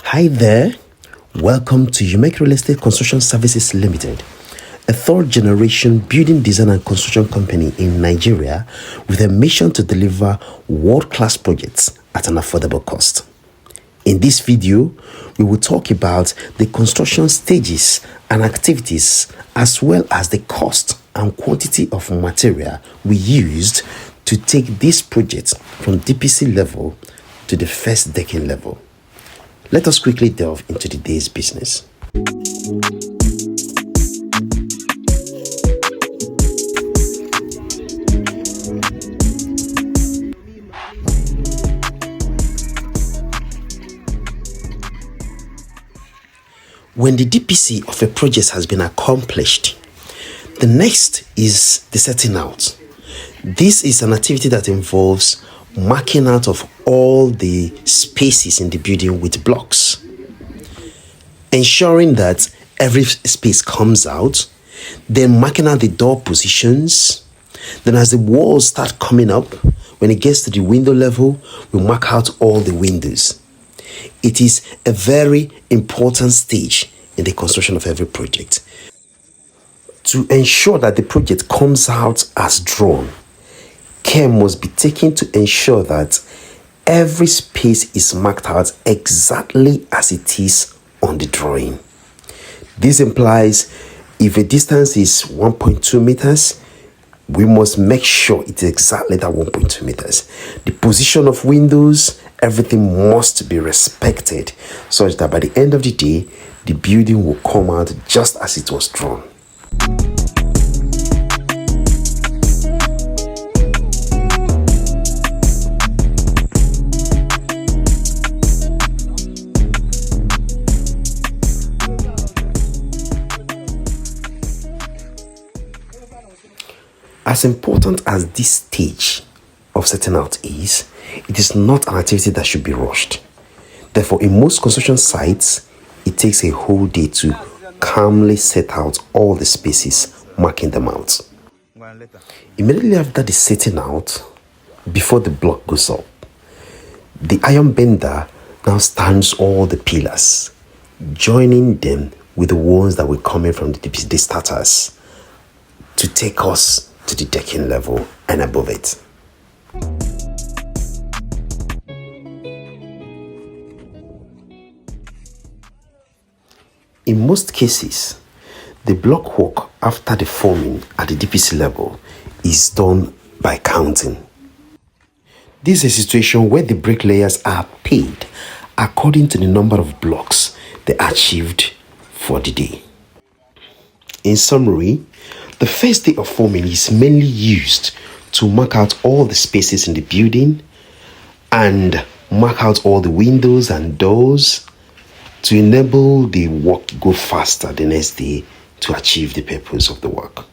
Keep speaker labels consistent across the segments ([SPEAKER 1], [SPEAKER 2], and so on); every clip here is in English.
[SPEAKER 1] Hi there, welcome to Umek Real Estate Construction Services Limited, a third generation building design and construction company in Nigeria with a mission to deliver world-class projects at an affordable cost. In this video, we will talk about the construction stages and activities as well as the cost and quantity of material we used to take this project from DPC level to the first decking level. Let us quickly delve into the day's business. When the DPC of a project has been accomplished, the next is the setting out. This is an activity that involves marking out of all the spaces in the building with blocks, ensuring that every space comes out, then marking out the door positions. Then as the walls start coming up, when it gets to the window level, we mark out all the windows. It is a very important stage in the construction of every project to ensure that the project comes out as drawn. Care must be taken to ensure that every space is marked out exactly as it is on the drawing. This implies if a distance is 1.2 meters, we must make sure it is exactly that 1.2 meters. The position of windows, everything must be respected such that by the end of the day, the building will come out just as it was drawn. As important as this stage of setting out is, it is not an activity that should be rushed. Therefore, in most construction sites, it takes a whole day to calmly set out all the spaces, marking them out. Immediately after the setting out, before the block goes up, the iron bender now stands all the pillars, joining them with the ones that were coming from the starters to take us to the decking level and above it. In most cases, the block work after the forming at the DPC level is done by counting. This is a situation where the bricklayers are paid according to the number of blocks they achieved for the day. In summary, the first day of forming is mainly used to mark out all the spaces in the building and mark out all the windows and doors to enable the work to go faster the next day to achieve the purpose of the work.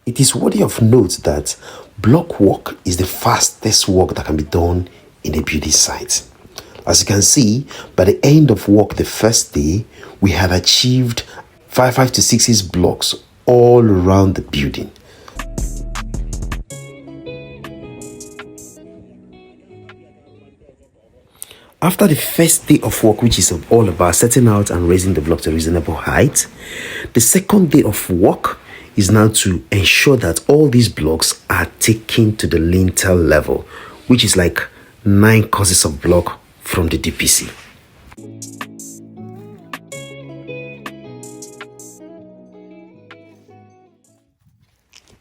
[SPEAKER 1] It is worthy of note that block work is the fastest work that can be done in a building site. As you can see, by the end of work the first day, we had achieved 5 to 6 blocks all around the building. After the first day of work, which is all about setting out and raising the block to a reasonable height, the second day of work is now to ensure that all these blocks are taken to the lintel level, which is like 9 courses of block from the DPC.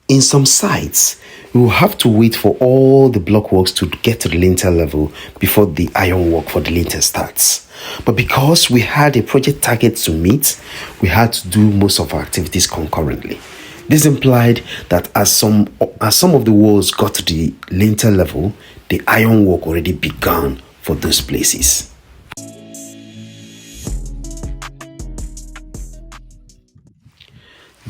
[SPEAKER 1] In some sites, we will have to wait for all the block works to get to the lintel level before the iron work for the lintel starts. But because we had a project target to meet, we had to do most of our activities concurrently. This implied that as some of the walls got to the lintel level, the iron work already began for those places.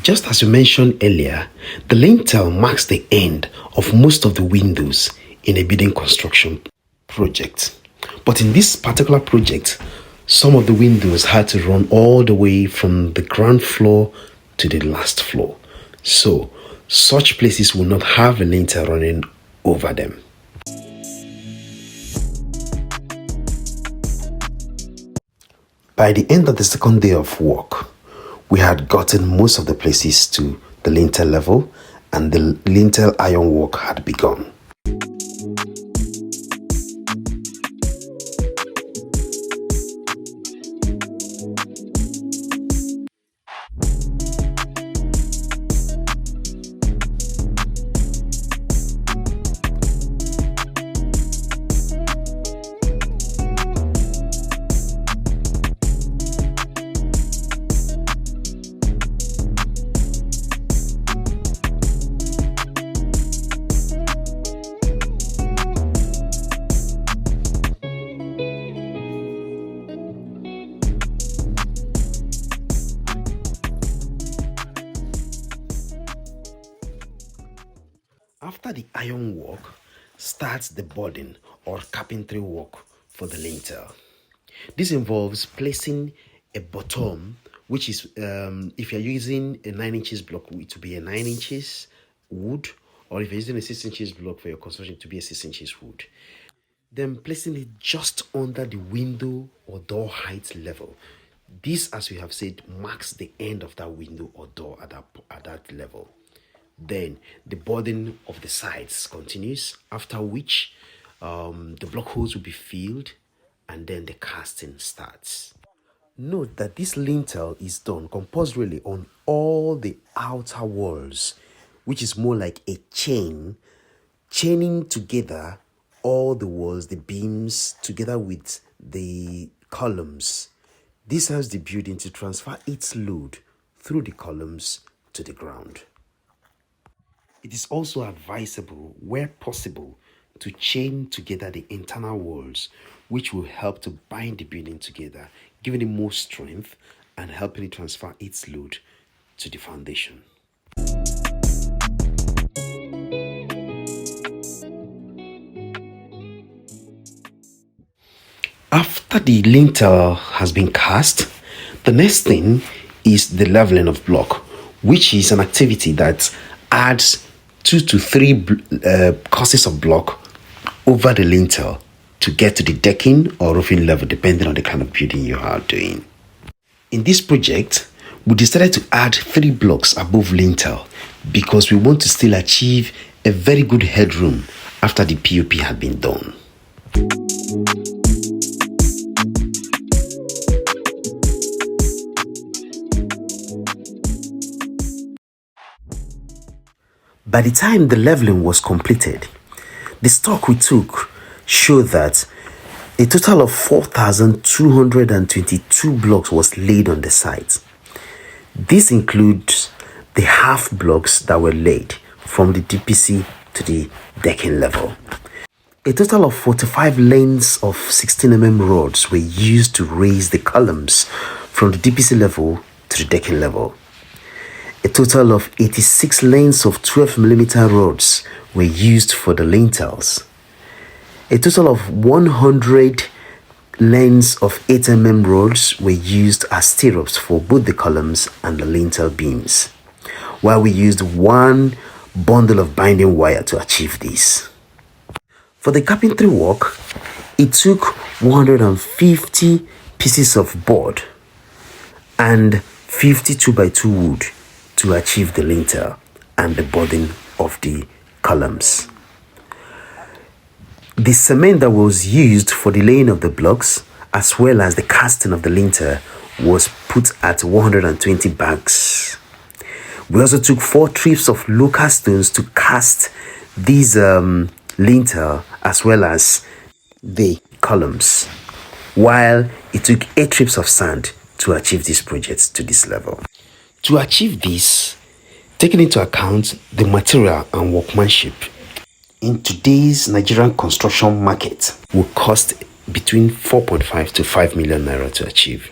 [SPEAKER 1] Just as we mentioned earlier, the lintel marks the end of most of the windows in a building construction project. But in this particular project, some of the windows had to run all the way from the ground floor to the last floor. So Such places will not have a lintel running over them. By the end of the second day of work, we had gotten most of the places to the lintel level, and the lintel ironwork had begun. After the iron work starts the boarding or carpentry work for the lintel. This involves placing a bottom, which is if you're using a 9 inches block, it will be a 9 inches wood, or if you're using a 6 inches block for your construction, to be a 6 inches wood. Then placing it just under the window or door height level. This, as we have said, marks the end of that window or door at that level. Then the boarding of the sides continues, after which the block holes will be filled and then the casting starts. Note that this lintel is done compulsorily on all the outer walls, which is more like a chaining together all the walls, the beams, together with the columns. This helps the building to transfer its load through the columns to the ground. It is also advisable, where possible, to chain together the internal walls, which will help to bind the building together, giving it more strength and helping it transfer its load to the foundation. After the lintel has been cast, the next thing is the leveling of block, which is an activity that adds 2 to 3 courses of block over the lintel to get to the decking or roofing level, depending on the kind of building you are doing. In this project, we decided to add 3 blocks above lintel because we want to still achieve a very good headroom after the POP had been done. By the time the leveling was completed, the stock we took showed that a total of 4,222 blocks was laid on the site. This includes the half blocks that were laid from the DPC to the decking level. A total of 45 lanes of 16 mm rods were used to raise the columns from the DPC level to the decking level. A total of 86 lanes of 12 mm rods were used for the lintels. A total of 100 lanes of 8 mm rods were used as stirrups for both the columns and the lintel beams, while we used 1 bundle of binding wire to achieve this. For the carpentry work, it took 150 pieces of board and 50 2x2 wood to achieve the lintel and the boarding of the columns. The cement that was used for the laying of the blocks, as well as the casting of the lintel, was put at 120 bags. We also took 4 trips of local stones to cast these lintel as well as the columns, while it took 8 trips of sand to achieve this project to this level. To achieve this, taking into account the material and workmanship, in today's Nigerian construction market, will cost between 4.5 to 5 million naira to achieve.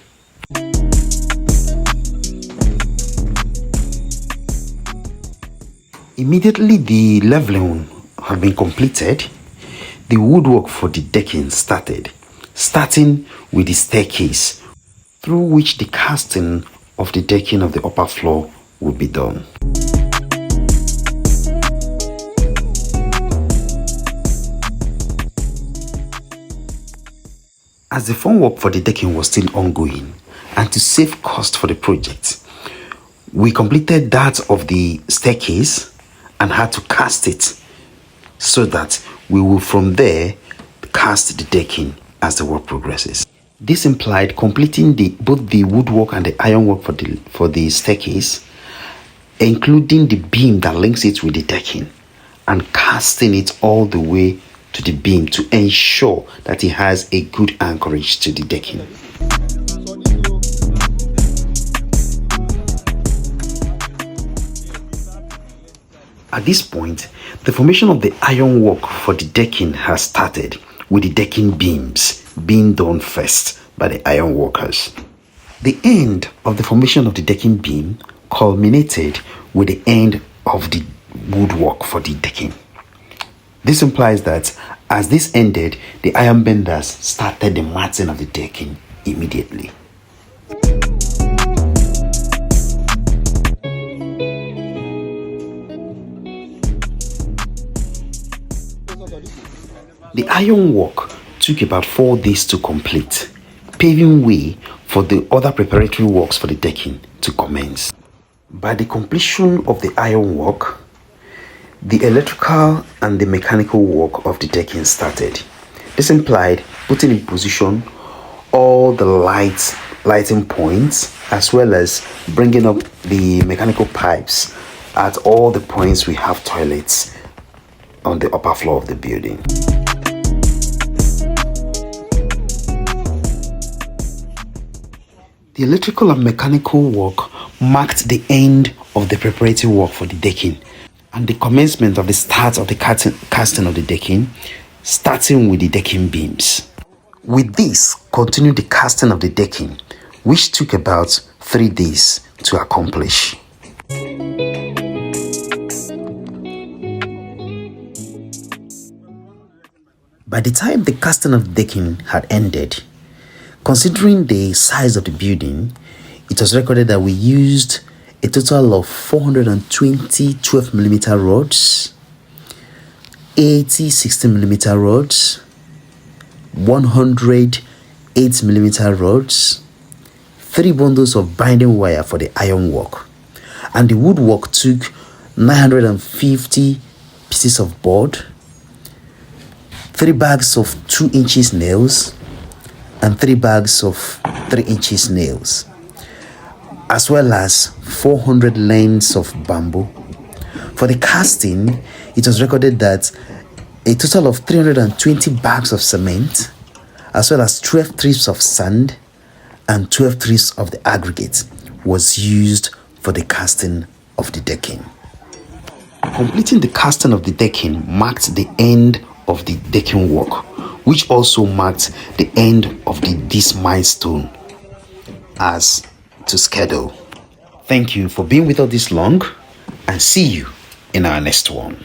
[SPEAKER 1] Immediately the leveling had been completed, the woodwork for the decking started, starting with the staircase, through which the casting of the decking of the upper floor would be done. As the formwork for the decking was still ongoing, and to save cost for the project, we completed that of the staircase and had to cast it so that we will from there cast the decking as the work progresses. This implied completing both the woodwork and the ironwork for the staircase, including the beam that links it with the decking, and casting it all the way to the beam to ensure that it has a good anchorage to the decking. At this point, the formation of the ironwork for the decking has started, with the decking beams being done first by the iron workers. The end of the formation of the decking beam culminated with the end of the woodwork for the decking. This implies that as this ended, the iron benders started the matting of the decking immediately. The ironwork took about 4 days to complete, paving way for the other preparatory works for the decking to commence. By the completion of the ironwork, the electrical and the mechanical work of the decking started. This implied putting in position all the lighting points, as well as bringing up the mechanical pipes at all the points we have toilets on the upper floor of the building. The electrical and mechanical work marked the end of the preparatory work for the decking and the commencement of the start of the casting of the decking, starting with the decking beams. With this, continued the casting of the decking, which took about 3 days to accomplish. By the time the casting of the decking had ended, considering the size of the building, it was recorded that we used a total of 420 12mm rods, 80 16mm rods, 100 8mm rods, 3 bundles of binding wire for the ironwork, and the woodwork took 950 pieces of board, 3 bags of 2 inches nails, and 3 bags of 3 inches nails, as well as 400 lengths of bamboo. For the casting, it was recorded that a total of 320 bags of cement, as well as 12 trips of sand and 12 trips of the aggregate was used for the casting of the decking. Completing the casting of the decking marked the end of the decking work, which also marked the end of this milestone as to schedule. Thank you for being with us this long, and see you in our next one.